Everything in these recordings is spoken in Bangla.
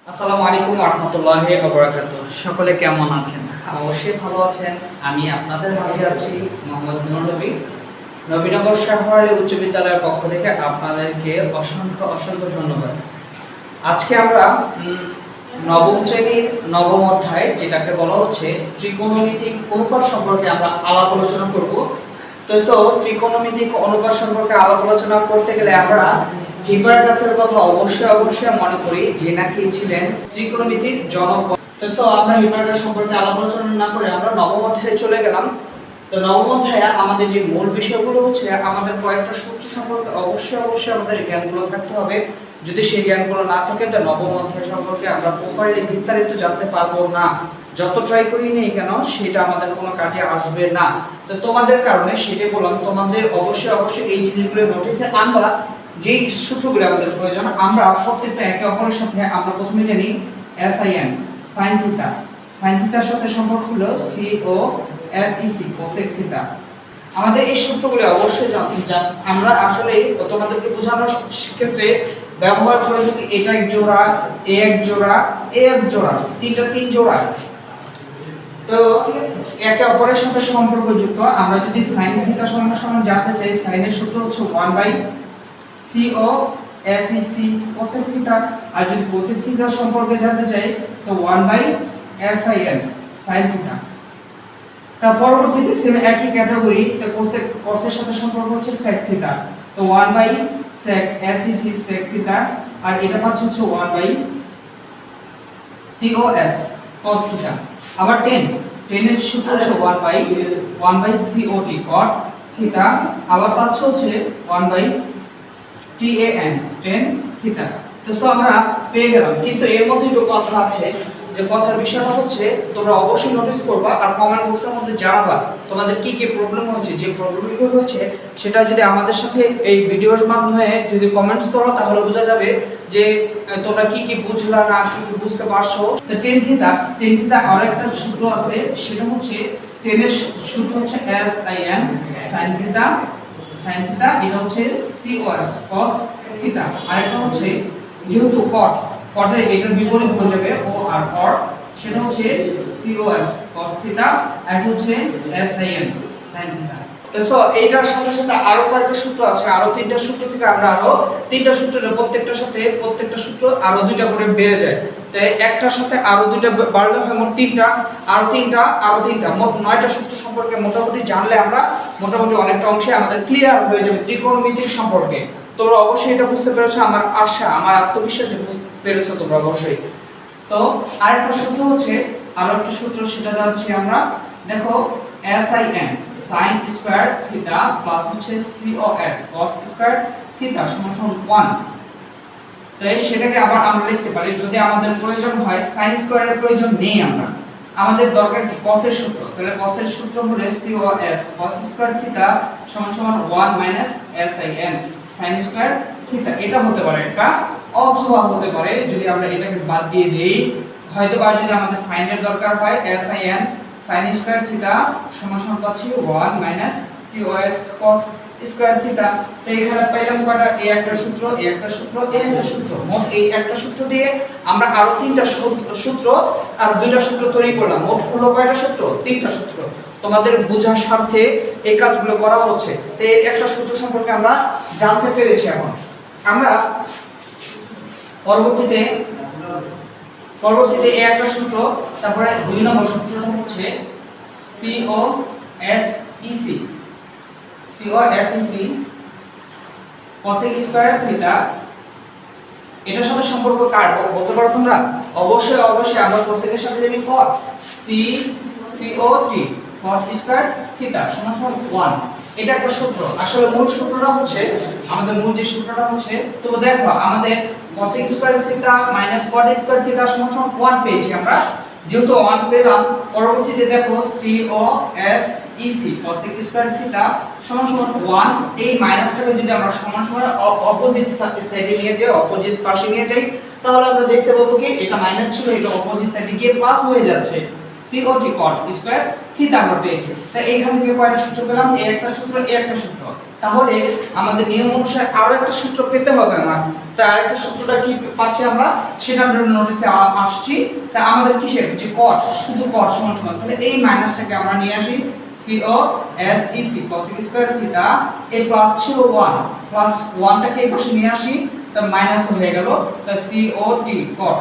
আসসালামু আলাইকুম ওয়া রাহমাতুল্লাহি ওয়া বারাকাতুহু। সকলে কেমন আছেন? অবশ্যই ভালো আছেন। আমি আপনাদের মাঝে আছি মোহাম্মদ নূর নবী। নবীনগর শাহওয়ালী উচ্চ বিদ্যালয়ের পক্ষ থেকে আপনাদেরকে অসংখ্য ধন্যবাদ। আজকে আমরা নবম শ্রেণীর নবম অধ্যায়, যেটাকে বলা হচ্ছে ত্রিকোণমিতিক অনুপাত সম্পর্কে আমরা আলাপ আলোচনা করব। তো ত্রিকোণমিতিক অনুপাত সম্পর্কে আলাপ আলোচনা করতে গেলে আমরা হিপারডাসের কথা অবশ্যই মনে করি, যে নাকি ছিলেন ত্রিকোণমিতির জনক। তো আমরা হিপারডাস সম্পর্কে আলাপ আলোচনা না করে আমরা নবম অধ্যায়ে চলে গেলাম। তো নবম অধ্যায়ে আমাদের যে মূল বিষয়গুলো হচ্ছে, আমাদের কয়েকটা সূত্র সম্পর্কে অবশ্যই আমাদের জ্ঞানগুলো থাকতে হবে। যদি সেই জ্ঞানগুলো না থাকে, তো নবম অধ্যায় সম্পর্কে আমরা প্রপারলি বিস্তারিত জানতে পারবো না। যত ট্রাই করি নেই কেন, সেটা আমাদের কোনো কাজে আসবে না। তো তোমাদের কারণে সেটাই বললাম, তোমাদের অবশ্যই এই জিনিসগুলো নোটিসে আনবা। যে সূত্রগুলো আমাদের প্রয়োজন, আমরা প্রত্যেকটা একে অপরের সাথে আমরা প্রথমে জানি sin sin থিটা। sin থিটার সাথে সম্পর্ক হলো cosec cosec থিটা। আমাদের এই সূত্রগুলো অবশ্যই আমরা আসলে তোমাদেরকে বোঝানোর ক্ষেত্রে ব্যবহার করে, যদি এটা এক জোড়া, এ এক জোড়া, এ এক জোড়া, তিন জোড়া, তো একে অপরের সাথে সম্পর্কযুক্ত। আমরা যদি sin থিটা সমান জানতে চাই, sin এর সূত্র হচ্ছে 1/cosec cosec থিটা। আর যদি cosec থিটা সম্পর্কে জানতে চাই, তো 1/sin sin থিটা। তার পরবর্তীতে সেম একই ক্যাটাগরি, তো cos এর সাথে সম্পর্ক হচ্ছে sec থিটা। তো 1/sec sec থিটা। আর এটা পাচ্ছি হচ্ছে 1/cos cos থিটা। আবার 10 এর সূত্র হচ্ছে 1/cot cot থিটা। আবার পাচ্ছি হচ্ছে 1/tan tan থিটা। তো আমরা পেয়ে গেলাম, কিন্তু এর মধ্যে একটু কথা আছে। যে কথার বিষয়টা হচ্ছে, তোমরা অবশ্যই নোটিস করবা আর কমেন্ট বক্সের মধ্যে জানাবা তোমাদের কি কি প্রবলেম হয়েছে। যে প্রবলেমগুলো হয়েছে সেটা যদি আমাদের সাথে এই ভিডিওর মাধ্যমে যদি কমেন্টস করো, তাহলে বোঝা যাবে যে তোমরা কি কি বুঝলা না, কি কি বুঝতে পারছো। তো tan থিটা আরেকটা সূত্র আছে, সেটা হচ্ছে tan এর সূত্র হচ্ছে sin থিটা এটা হচ্ছে cos cos থিটা। আরেকটা হচ্ছে, যেহেতু cot এর এটার বিপরীত হয়ে যাবে ও আর cot, সেটা হচ্ছে cos cos থিটা। আর এটা হচ্ছে sin sin থিটা। তো এইটার সাথে সাথে আরো কয়েকটা সূত্র আছে, আরো তিনটা সূত্র থেকে আমরা আরো তিনটা সূত্রের প্রত্যেকটা সূত্র আরো দুইটা করে বেড়ে যায়। তো একটার সাথে আরো দুইটা বাড়লে হয় মোট তিনটা, আরো তিনটা মোট 9টা সূত্র সম্পর্কে মোটামুটি জানলে আমরা মোটামুটি অনেকটা অংশে আমাদের ক্লিয়ার হয়ে যাবে ত্রিকোণমিতিক সম্পর্কে। তোমরা অবশ্যই এটা বুঝতে পেরেছো, আমার আশা, আমার আত্মবিশ্বাস যে বুঝতে পেরেছো তোমরা অবশ্যই। তো আরেকটা সূত্র হচ্ছে, সেটা জানছি আমরা। দেখো sin sin square theta plus হচ্ছে cos cos স্কয়ার থিটা সমান 1। তাই সেটাকে আবার আমরা লিখতে পারি, যদি আমাদের প্রয়োজন হয় sin স্কয়ারের প্রয়োজন নেই, আমাদের দরকার কি cos এর সূত্র। তাহলে cos এর সূত্র হলো cos cos স্কয়ার থিটা সমান 1 sin sin স্কয়ার থিটা। এটা হতে পারে একটা, অথবা হতে পারে যদি আমরা এটাকে বাদ দিয়ে দেই, হয়তো বা যদি আমাদের sin এর দরকার হয় sin sin স্কয়ার থিটা সমান পাচ্ছি 1 cos cos স্কয়ার থিটা। তো এখানে পাইলাম কয়টা, এই একটা সূত্র, এই একটা সূত্র, এই একটা সূত্র। মোট এই একটা সূত্র দিয়ে আমরা আরো তিনটা সূত্র আর দুইটা সূত্র তৈরি করলাম। মোট হলো কয়টা সূত্র? তিনটা সূত্র। তোমাদের বোঝার স্বার্থে এই কাজগুলো করা হচ্ছে। তো এই একটা সূত্র সম্পর্কে আমরা জানতে পেরেছি। এখন আমরা পরবর্তীতে এই একটা সূত্র, তারপরে 2 নম্বর সূত্রটা হচ্ছে cosec cosec স্কয়ার থিটা। এটার সাথে সম্পর্ক কার বলতে পারো তোমরা? অবশ্যই আমরা cosec এর সাথে জানি cot cot cot square theta সমান 1। এটা একটা সূত্র। আসলে মূল সূত্রটা হচ্ছে, আমাদের মূল যে সূত্রটা হচ্ছে, তো দেখো আমাদের cosec square theta minus cot square theta সমান 1 পেয়েছি আমরা। যেহেতু 1 পেলাম, পরবর্তীতে দেখো cos cosec স্কয়ার থিটা সমান 1। এই মাইনাসটাকে যদি আমরা সমান অপোজিট সাইডে নিয়ে যাই, অপোজিট পাশে নিয়ে যাই, তাহলে আমরা দেখতে পাবো কি এটা মাইনাস ছিল, এটা অপোজিট সাইডে গিয়ে প্লাস হয়ে যাচ্ছে। COT cot স্কয়ার থিটা আমরা পেয়েছি। তাই এইখান থেকে কয়টা সূত্র পেলাম? এই একটা সূত্র, এই একটা সূত্র। তাহলে আমাদের নিয়ম অনুসারে আরো একটা সূত্র পেতে হবে আমার। তাই আরেকটা সূত্রটা কি পাচ্ছি আমরা, সেটা আমরা নোটিসে আসছি। তাই আমাদের কিসের যে cot, শুধু cot সমান সমান, তাহলে এই মাইনাসটাকে আমরা নিয়ে আসি COSEC cosec স্কয়ার থিটা এ প্লাস ছিল 1 প্লাস 1টাকে এই পাশে নিয়ে আসি, তা মাইনাস হয়ে গেল, তা COT cot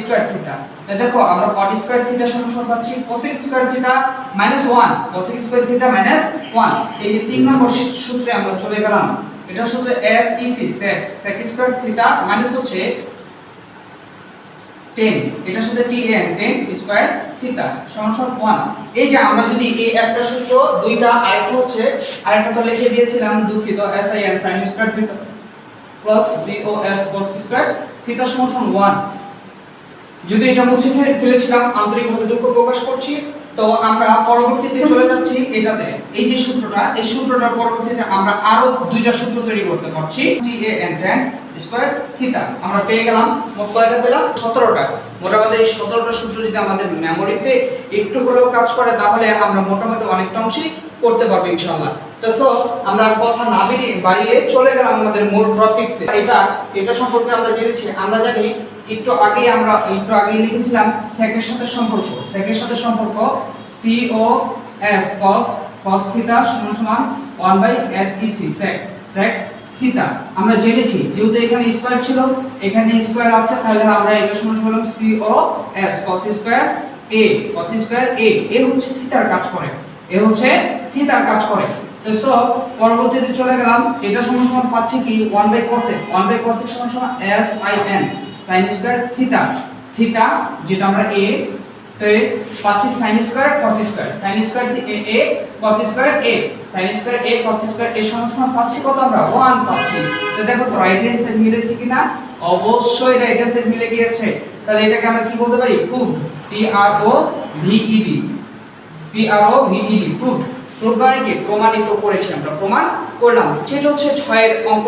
স্কয়ার থিটা। তাই দেখো আমরা cot স্কয়ার থিটা সমান পাচ্ছি cosec square theta -1 cosec square theta -1। এই যে 3 নম্বর সূত্রে আমরা চলে গেলাম, এটা সূত্র SEC sec square theta minus হচ্ছে 10, এটার সাথে tan 10 স্কয়ার থিটা সমান 1। এই যে আমরা যদি এই একটা সূত্র দুইটা আরেকটা হচ্ছে আরেকটা তো লিখে দিয়েছিলাম, দুঃখিত, sin sin square theta plus cos cos square theta সমান 1। যদি এটা মুছে ফেলেছিলাম আন্তরিকভাবে দুঃখ প্রকাশ করছি। তো আমরা পরবর্তীতে চলে যাচ্ছি এটাতে, এই যে সূত্রটা, এই সূত্রটার পরবর্তীতে আমরা আরো দুইটা সূত্র তৈরি করতে পারছি, tan tan স্কয়ার থিটা আমরা পেয়ে গেলাম। মোট কয়টা পেলাম? 17টা। মোটামুটি এই 17টা সূত্র যদি আমাদের মেমোরিতে একটু হলেও কাজ করে তাহলে আমরা মোটামুটি অনেকটা অংশই করতে পারবো ইনশাআল্লাহ। তো আমরা কথা না বাড়িয়ে চলে গেলাম আমাদের মূল টপিকসে। এটা সম্পর্কে আমরা জেনেছি, আমরা জানি একটু আগে লিখেছিলাম সেকের সাথে সম্পর্ক, সেকের সাথে সম্পর্ক COS cos থিটা সমান 1/SEC sec থিটা আমরা জেনেছি। যেহেতু এখানে স্কয়ার ছিল, এখানে স্কয়ার আছে, তাহলে আমরা এটা সমান COS cos square a cos square a এ হচ্ছে থিটার কাজ করে, এ হচ্ছে থিটার কাজ করে। তো পরবর্তীতে চলে গেলাম, এটা সমান পাচ্ছি কি 1/cosec সমান sin sin square theta, theta যেটা আমরা a, তো পাচ্ছি sin square cos square sin square a cos square a sin square a cos square a সমান পাচ্ছি কত? আমরা 1 পাচ্ছি। তো দেখো তো রাইট হ্যান্ড সাইড মিলেছে কিনা? অবশ্যই রাইট হ্যান্ড সাইড মিলে গিয়েছে। তাহলে এটাকে আমরা কি বলতে পারি? Proved, PROVED proved. প্রুভ মানে কি? প্রমাণিত করেছি, আমরা প্রমাণ করলাম। যেটা হচ্ছে 6 এর অঙ্ক,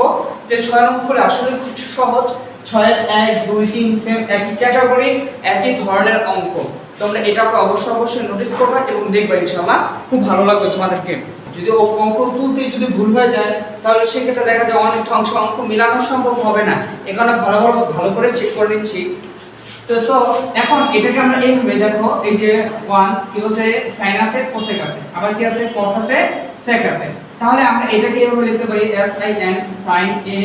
যে 6 এর অঙ্কগুলো আসলে খুব সহজ। 6 এর 1 2 3 সেম একই ক্যাটাগরি, একই ধরনের অঙ্ক। তোমরা এটাকে অবশ্যই নোটিস করবে এবং দেখবে ইনশাআল্লাহ খুব ভালো লাগবে তোমাদেরকে। যদি অঙ্ক তুলতে যদি ভুল হয়ে যায় তাহলে সেক্ষেত্রে দেখা যায় অনেক অঙ্ক মেলানো সম্ভব হবে না। এখানে ভালো করে চেক করে নিচ্ছি। তো এখন এটাকে আমরা এইভাবে দেখো, এই যে 1 কি আছে, sin আছে cosec আছে, আবার কি আছে, cos আছে sec আছে। তাহলে আমরা এটাকে এইভাবে লিখতে পারি sin sin a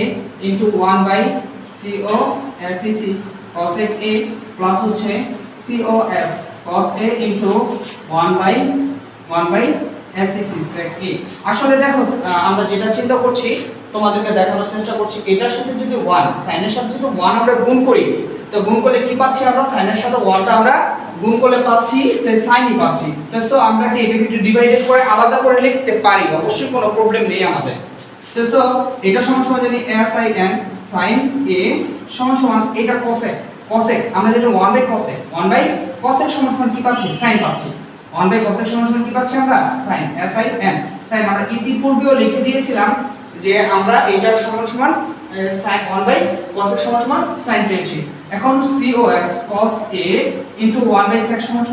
1/cosec cosec a plus হচ্ছে cos cos a 1/sec sec a। আসলে দেখো আমরা যেটা চিন্তা করছি তোমাদেরকে দেখানোর চেষ্টা করছি, এটার সাথে যদি 1 sin এর সাথে যদি 1 আমরা গুণ করি, তো গুণ করলে কি পাচ্ছি? আমরা sin এর সাথে 1টা আমরা গুণ করলে পাচ্ছি, তাই sin-ই পাচ্ছি। তো আমরা কি এটাকে একটু ডিভাইডেড করে আলাদা করে লিখতে পারি, অবশ্যই কোনো প্রবলেম নেই আমাদের। তো এটা সমান জানি sin sin a সমান এটা cosec cosec আমরা যেটা 1/cosec সমান কি পাচ্ছি? sin পাচ্ছি। 1/cosec সমান কি পাচ্ছি আমরা? sin sin sin আমরা ইতিপূর্বেও লিখে দিয়েছিলাম যে আমরা এইটার সমান sin 1/cosec সমান sin পেয়েছি। এখন cos cos a 1/sec সমান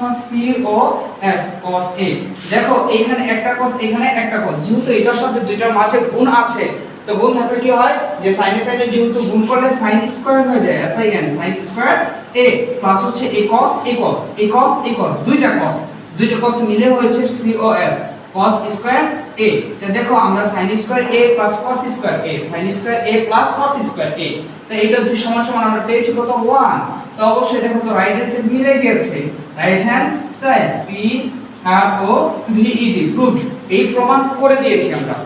cos cos a। দেখো এখানে একটা cos, এখানে একটা cos, যেহেতু এটার সাথে দুইটার মাঝে গুণ আছে, তো গুণ থাকলে কি হয় যে sin এর সাথে যেহেতু গুণ করলে sin স্কয়ার হয়ে যায়, sin sin square a plus হচ্ছে a cos দুইটা cos মিলে হয়েছে cos স্কয়ার a। তো দেখো আমরা sin square a plus cos square a sin square a plus cos square a, তো এটা দুই সমান আমরা পেয়েছি কত? 1। তো অবশ্যই দেখো তো রাইট হ্যান্ড সাইড মিলে গিয়েছে, right hand side PROVED proved, এই প্রমাণ করে দিয়েছি আমরা।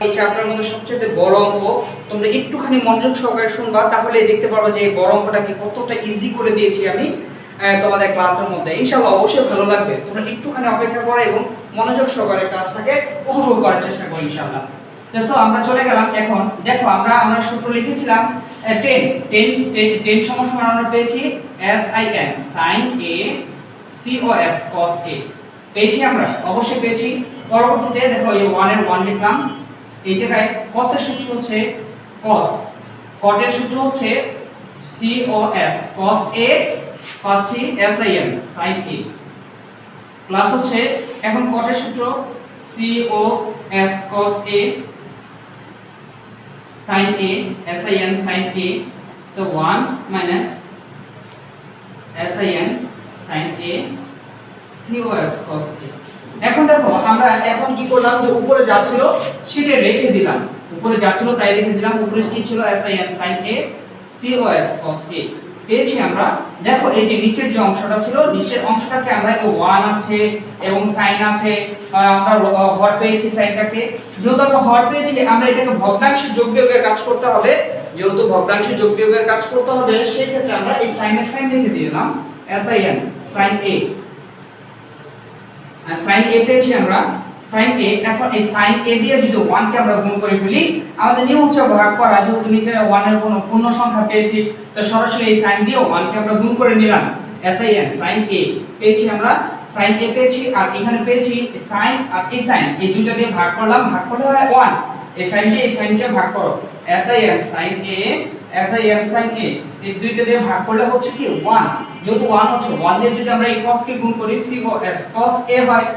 এই চ্যাপ্টারের মধ্যে সবচেয়ে বড় অঙ্ক, তোমরা একটুখানি মনোযোগ সহকারে শুনবা তাহলে দেখতে পারবে যে এই বড় অঙ্কটাকে কতটা ইজি করে দিয়েছি আমি তোমাদের ক্লাসের মধ্যে। ইনশাআল্লাহ অবশ্যই ভালো লাগবে। তোমরা একটুখানি অপেক্ষা করো এবং মনোযোগ সহকারে ক্লাসটাকে উপভোগ করার চেষ্টা করো ইনশাআল্লাহ। তো আমরা চলে গেলাম। এখন দেখো আমরা সূত্র লিখেছিলাম 10 সমান আমরা পেয়েছি sin sin a cos cos a পেয়েছি, আমরা অবশ্যই পেয়েছি। পরবর্তীতে দেখো এই 1 এর 1 লিখলাম, এই জায়গায় cos এর সূত্র হচ্ছে cos, cot এর সূত্র হচ্ছে cos cos a পাচ্ছি sin sin a প্লাস হচ্ছে এখন কটের সূত্র cos cos a sin a sin sin a তো 1 minus sin sin a cos cos a। এখন দেখো আমরা এখন কি করলাম যে উপরে যাচ্ছিল সেটা রেখে দিলাম, উপরে যাচ্ছিল তাই রেখে দিলাম, উপরে কি ছিল sin sin a cos cos a পেয়েছি আমরা। দেখো এই যে নিচের যে অংশটা ছিল নিচের অংশটাকে আমরা 1 আছে এবং sin আছে, আমরা হর পেয়েছি সাইনটাকে, যেহেতু আমরা হর পেয়েছি আমরা এটাকে ভগ্নাংশের যোগ বিয়োগের কাজ করতে হবে, যেহেতু ভগ্নাংশের যোগ বিয়োগের কাজ করতে হবে সেই ক্ষেত্রে আমরা এই সাইনের সাইন লিখে দিলাম sin sin a sin a পেয়েছি আমরা sin a। এখন এই sin a দিয়ে যদি 1 কে আমরা গুণ করে ফেলি আমাদের নিয়ম হচ্ছে ভাগ করা, যেহেতু নিচে 1 এর কোনো পূর্ণ সংখ্যা পেয়েছি তো সরাসরি এই sin দিয়ে 1 কে আমরা গুণ করে নিলাম sin sin a পেয়েছি আমরা sin a পেয়েছি, আর এখানে পেয়েছি sin আর এই sin এই দুইটা দিয়ে ভাগ করলাম, ভাগ করলে হয় 1, এই sin দিয়ে এই sin কে ভাগ করো sin sin a sin sin a এই দুইটা দিয়ে ভাগ করলে হচ্ছে কি 1, যেহেতু 1 হচ্ছে 1 দিয়ে যদি আমরা এই cos কে গুণ করি cos cos a হয়।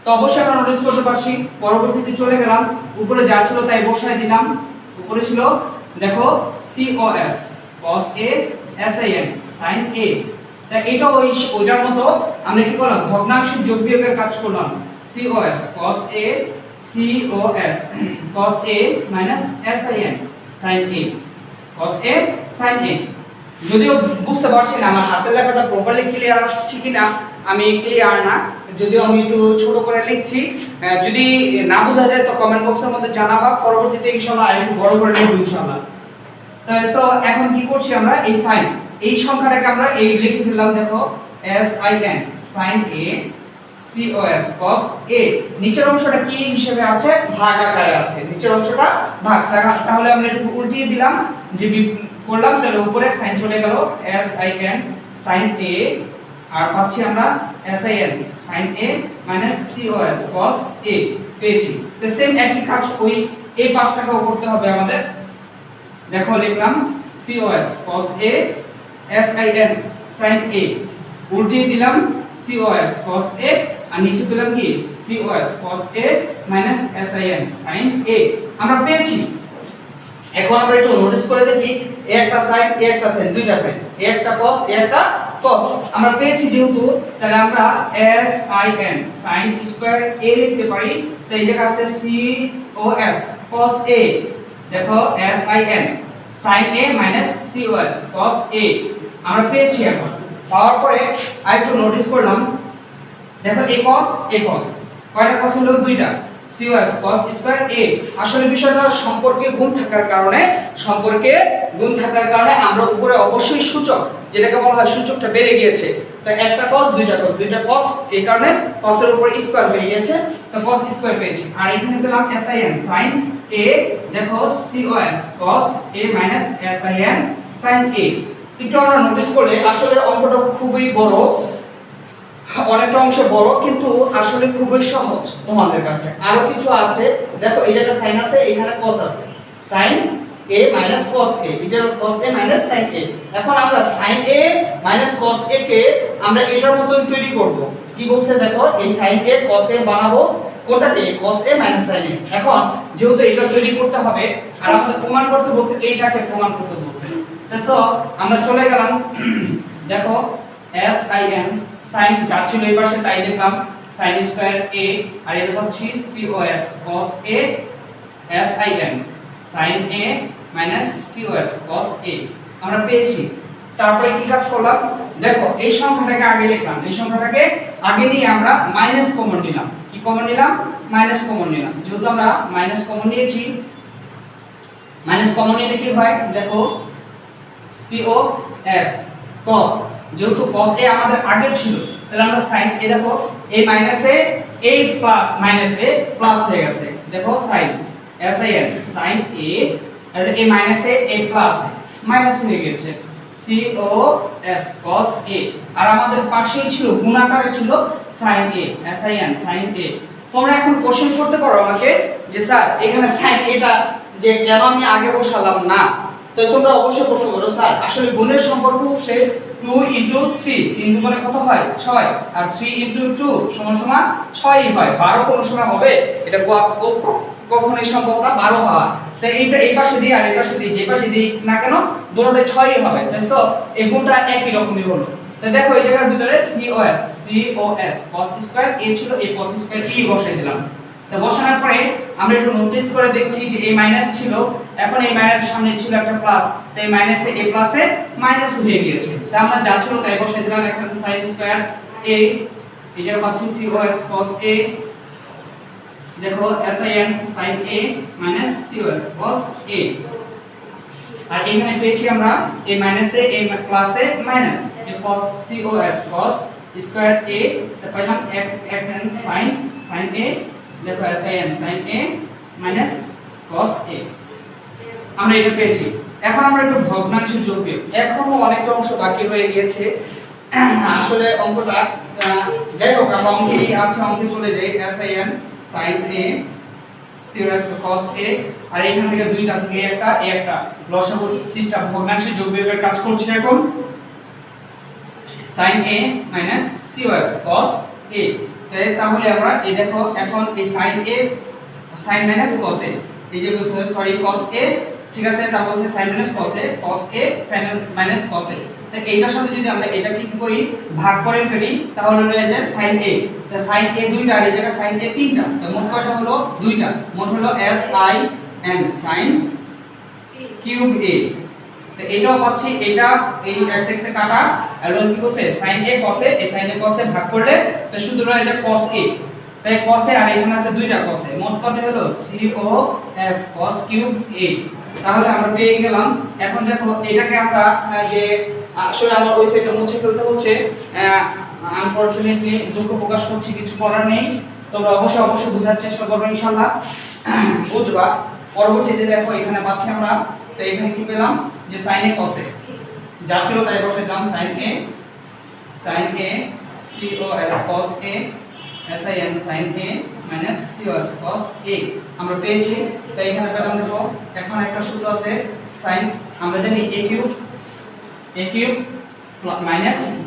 তো অবশ্যই আমরা নোটিস করতে পারছি, পরবর্তীতে চলে গেলাম উপরে যা ছিল তাই বসায় দিলাম, উপরে ছিল দেখো cos cos a sin sin a। তা এটা ওইটার মতো আমরা কি করলাম ভগ্নাংশের যোগ বিয়োগের কাজ করলাম cos cos a cos a minus sin sin a cos a sin a। যদিও বুঝতে পারছি না আমার হাতের লেখাটা প্রপারলি ক্লিয়ার আসছে কিনা, আমি ক্লিয়ার না, যদিও আমি একটু ছোট করে লিখছি, যদি না বোঝা যায় তো কমেন্ট বক্সের মধ্যে জানাবা, পরবর্তীতে ইনশাআল্লাহ আরেকটু বড় করে লিখব ইনশাআল্লাহ। তো এখন কি করছি আমরা এই sin এই সংখ্যাটাকে আমরা এই লিখে ফেললাম, দেখো sin sin a cos cos a। নিচের অংশটা কি হিসেবে আছে ভাগ আকারে আছে, নিচের অংশটা ভাগ, তাহলে আমরা একটু উল্টিয়ে দিলাম যে করলাম, তাহলে উপরে sin চলে গেল sin sin a আর পাচ্ছি আমরা sin sin a cos cos a পেয়েছি। তো সেম একই কাজ ওই এই পাশটাকেও করতে হবে আমাদের, দেখো লিখলাম cos cos a sin sin a উল্টিয়ে দিলাম cos cos a আর নিচে পেলাম কি cos cos a sin sin a আমরা পেয়েছি। এখন আমরা একটু নোটিস করে দেখি এ একটা sin এ একটা sin দুইটা sin এ একটা cos এ একটা cos আমরা পেয়েছি যেহেতু, তাহলে আমরা sin sin স্কয়ার a লিখতে পারি, তো এই জায়গা আছে cos cos a, দেখো sin sin a cos cos a আমরা পেয়েছি। এখন পাওয়ার পরে আরেকটু নোটিস করলাম, দেখো a cos কয়টা cos হলো দুইটা cos cos স্কয়ার a। আসলে বিষয়টা সম্পর্কে গুণ থাকার কারণে আমরা উপরে অবশ্যই সূচক যেটাকে বলা হয় সূচকটা বেড়ে গিয়েছে, তো একটা cos দুইটা cos এই কারণে cos এর উপর স্কয়ার হয়ে গিয়েছে, তো cos স্কয়ার পেয়েছি। আর এখানে পেলাম sin sin a, দেখো cos cos a sin sin a। একটু আমরা নোটিস করলে আসলে অঙ্কটা খুবই বড়, অনেকটা অংশ বড় কিন্তু আসলে খুবই সহজ তোমাদের কাছে। আরো কিছু আছে, দেখো এই জায়গায় sin আছে এখানে cos আছে, sin a cos a, এই যে cos a sin a। এখন আমরা sin a cos a কে আমরা এটার মতই তৈরি করব, কি বলছে দেখো এই sin a cos a বানাবো কোনটাকে cos a sin a। এখন যেহেতু এটা তৈরি করতে হবে আর আমাদের প্রমাণ করতে বলছে, এইটাকে প্রমাণ করতে বলছে, তো আমরা চলে গেলাম, দেখো sin sin যা ছিল এই পাশে তাই লিখলাম sin স্কয়ার a আর এর হচ্ছে cos cos a sin sin a cos cos a আমরা পেয়েছি। তারপরে কি কাজ করলাম, দেখো এই সংখ্যাটাকে আগে লিখলাম, এই সংখ্যাটাকে আগে নিয়ে আমরা মাইনাস কমন নিলাম, কি কমন নিলাম মাইনাস কমন নিলাম, যেহেতু আমরা মাইনাস কমন নিয়েছি, মাইনাস কমন নিলে কি হয় দেখো cos cos, যেহেতু cos a আমাদের আগে ছিল তাহলে আমরা sin a দেখো এই মাইনাসে এই প্লাস মাইনাসে প্লাস হয়ে গেছে, দেখো sin sin a আর এই মাইনাসে এই প্লাস মাইনাস হয়ে গেছে cos cos a, আর আমাদের পাশেই ছিল গুণ আকারে ছিল sin a sin a। তোমরা এখন কোশ্চেন করতে পারো আমাকে যে স্যার এখানে sin এটা যে কেন আমি আগে বসালাম না, তো তোমরা অবশ্যই প্রশ্ন করো স্যার আসলে গুণের সম্পর্ক হচ্ছে 2 ইনটু 3 3 দুগুণে কত হয় 6 আর 3 ইনটু 2 সমান সমান 6ই হয় 12 কোন সময় হবে এটা কখনোই সম্ভব না 12 হওয়া তাই এইটা এই পাশে দিয়ে আর এই পাশে দিয়ে যে পাশে দিই না কেন দুটোতে 6ই হবে তাই সো এই গুণটা একই রকমই হলো তাই দেখো এই জায়গার ভিতরে cos cos স্কয়ার a ছিল এই cos স্কয়ার e বসাই দিলাম তো বসানোর পরে আমরা একটু নোটিস করে দেখছি যে এই মাইনাস ছিল এখন এই মাইনাস সামনে ছিল একটা প্লাস তাই মাইনাসে এই প্লাসে মাইনাস হয়ে গিয়েছে তাই আমরা যা ছিল তাই বসাই দিলাম এখন sin স্কয়ার a এই যে পাচ্ছি cos cos a দেখো sin sin a cos cos a আর এখানে পেয়েছি আমরা এই মাইনাসে এই প্লাসে মাইনাস এই cos cos স্কয়ার a তারপর পেলাম n sin sin a দেখো sin sin a cos a আমরা এটা পেয়েছি এখন আমরা একটু ভগ্নাংশের যোগ দেব এখনো অনেকটা অংশ বাকি রয়ে গিয়েছে আসলে অঙ্কটা যাই হোক আমরা অঙ্কেই আছে অঙ্কে চলে যাই sin sin a cos cos a আর এখান থেকে দুইটা থেকে একটা লসাগু সিস্টেম ভগ্নাংশের যোগ বিয়োগের কাজ করছি এখন sin a cos cos a তাহলে আমরা এই দেখো এখন এই sin a sin cos a এই যে সরি cos a ঠিক আছে তারপর হচ্ছে sin cos a cos a sin cos a তো এইটার সাথে যদি আমরা এটাকে কি করি ভাগ করে ফেলি তাহলে হয়ে যায় sin a তো sin a দুইটা আর এই জায়গায় sin a তিনটা তো মোট কয়টা হলো দুইটা মোট হলো sin sin কিউব a তো এটাও পাচ্ছি এটা এই x x এ কাটা আর লোন কি করছে sin a cos a এই sin a cos a ভাগ করলে তো শুধু রয়ে যায় cos a তাই cos a আর এখানে আছে দুইটা cos a মোট কত হলো cos cos কিউব a তাহলে আমরা পেয়ে গেলাম এখন দেখো এটাকে আমরা যে আসলে আমার ওই সাইডটা মুছে ফেলতে হচ্ছে আনফরচুনেটলি দুঃখ প্রকাশ করছি কিছু করার নেই তোমরা অবশ্যই বোঝার চেষ্টা করবে ইনশাআল্লাহ বুঝবা পরবর্তীতে দেখো এখানে পাচ্ছি আমরা তো এখানে কি পেলাম যে sin a cos a যা ছিল তাই বসে দিলাম sin a cos cos a sin sin a cos cos a আমরা পেয়েছি তাই এখানে পেলাম দেখো এখন একটা সূত্র আছে sin আমরা জানি a কিউব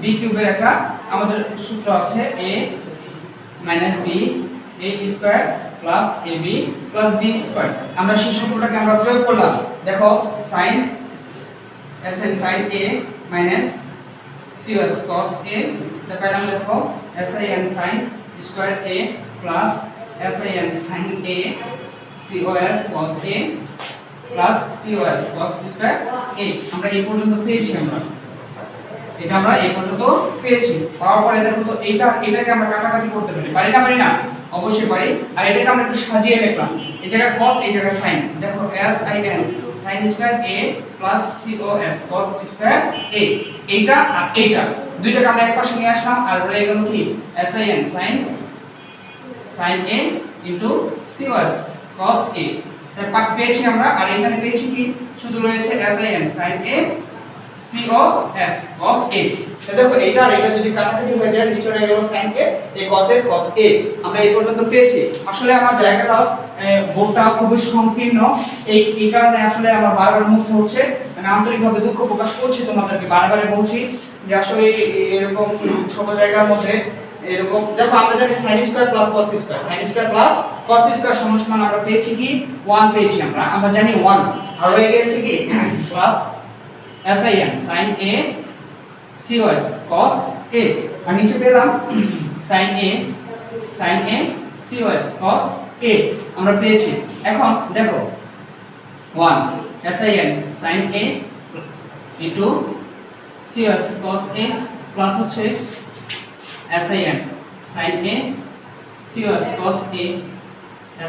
b কিউবের একটা আমাদের সূত্র আছে a b a square plus ab plus b square আমরা সেই সূত্রটাকে আমরা প্রয়োগ করলাম দেখো sin sin a cos cos a তো পেলাম দেখো sin sin square a plus sin sin a cos cos a plus cos cos square a আমরা এই পর্যন্ত পেয়েছি এটা আমরা এই পর্যন্ত পেয়েছি পাওয়ার পরে দেখো তো এটাকে আমরা কাটাকাটি করতে পারি না অবশ্যই পারি আর এটাকে আমরা একটু সাজিয়ে লিখলাম এই জায়গায় cos এই জায়গায় sin দেখো sin square a plus cos cos square a এইটা আর এইটা দুইটাকে আমরা এক পাশে নিয়ে আসলাম আর রয়ে গেল কি sin sin a cos cos a তার পাক পেয়েছি আমরা আর এখানে পেয়েছি কি শুধু রয়েছে sin sin a cos cos a তো দেখো এইটা আর এটা যদি কাটাকাটি হয়ে যায় নিচে রয়ে গেল sin a এই cos a cos a আমরা এই পর্যন্ত পেয়েছি আসলে আমার জায়গাটা বোর্ডটা খুবই সংকীর্ণ এই কারণে আসলে আমার বারবার মুছতে হচ্ছে মানে আন্তরিকভাবে দুঃখ প্রকাশ করছি তোমাদেরকে বারবার বলছি যে আসলে এরকম ছোট জায়গার মধ্যে এরকম দেখো আমরা জানি sin square plus cos square sin square plus cos square সমান আমরা পেয়েছি কি 1 পেয়েছি আমরা জানি 1 আর রয়ে গেছে কি plus sin sin a cos cos a আর নিচে পেলাম sin a cos cos a আমরা পেয়েছি এখন দেখো 1 sin sin a cos cos a plus হচ্ছে sin sin a cos cos a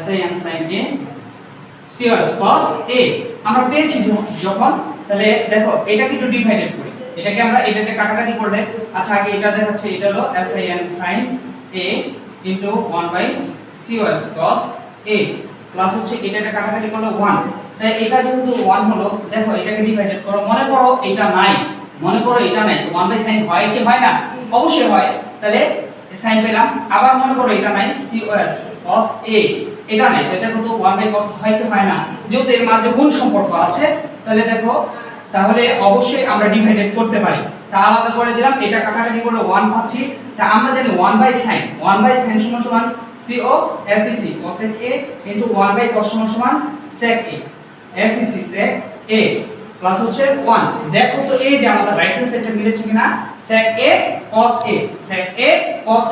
sin sin a cos cos a আমরা পেয়েছি যখন তাহলে দেখো এটাকে একটু ডিভাইডেড করি এটাকে আমরা এটাকে কাটাকাটি করলে আচ্ছা আগে এটা দেখাচ্ছে এটা হলো sin sin a 1/cos cos a plus হচ্ছে এটাকে কাটাকাটি করলে 1 তাই এটা যেহেতু 1 হলো দেখো এটাকে ডিভাইডেড করো মনে করো এটা নাই 1/sin হয় কি হয় না অবশ্যই হয় তাহলে sin পেলাম আবার মনে করো এটা নাই cos cos a এটা নাই তাহলে দেখো তো 1/cos হয় কি হয় না যেহেতু এর মাঝে গুণ সম্পর্ক আছে তাহলে দেখো তাহলে অবশ্যই আমরা ডিভাইডেড করতে পারি তা আলাদা করে দিলাম, এটা কাটাকাটি করে 1 পাচ্ছি। তা আমরা জানি 1/sin সমান সমান cosec cosec a into 1/cos সমান সমান sec a sec sec a plus হচ্ছে 1। দেখো তো এই যে আমাদের রাইট হ্যান্ড সাইডটা মিলেছে কিনা, sec a cos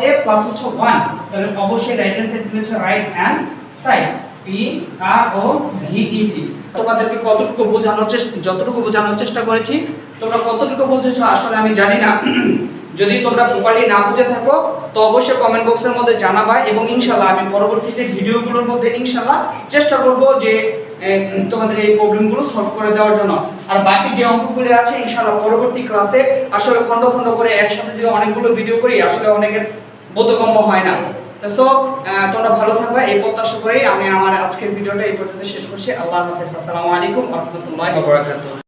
a plus হচ্ছে 1, তাহলে অবশ্যই রাইট হ্যান্ড সাইড মিলেছে right hand side p r o v e t। তোমাদেরকে কতটুকু যতটুকু বোঝানোর চেষ্টা করেছি, তোমরা কতটুকু বুঝেছো আসলে আমি জানি না। যদি তোমরা প্রপারলি না বুঝে থাকো তো অবশ্যই কমেন্ট বক্সের মধ্যে জানাবা, এবং ইনশাআল্লাহ আমি পরবর্তীতে ভিডিওগুলোর মধ্যে ইনশাআল্লাহ চেষ্টা করব যে তোমাদের এই প্রবলেমগুলো সলভ করে দেওয়ার জন্য। আর বাকি যে অঙ্কগুলো আছে ইনশাআল্লাহ পরবর্তী ক্লাসে আসলে খন্ড খন্ড করে একসাথে যদি অনেকগুলো ভিডিও করি আসলে অনেকের বোধগম্য হয় না। তো তোমরা ভালো থাকবে এই প্রত্যাশা করেই আমি আমার আজকের ভিডিওটা এই পর্যন্ত শেষ করছি। আল্লাহ হাফেজ। আসসালামু আলাইকুম ওয়া রাহমাতুল্লাহি ওয়া বারাকাতুহু।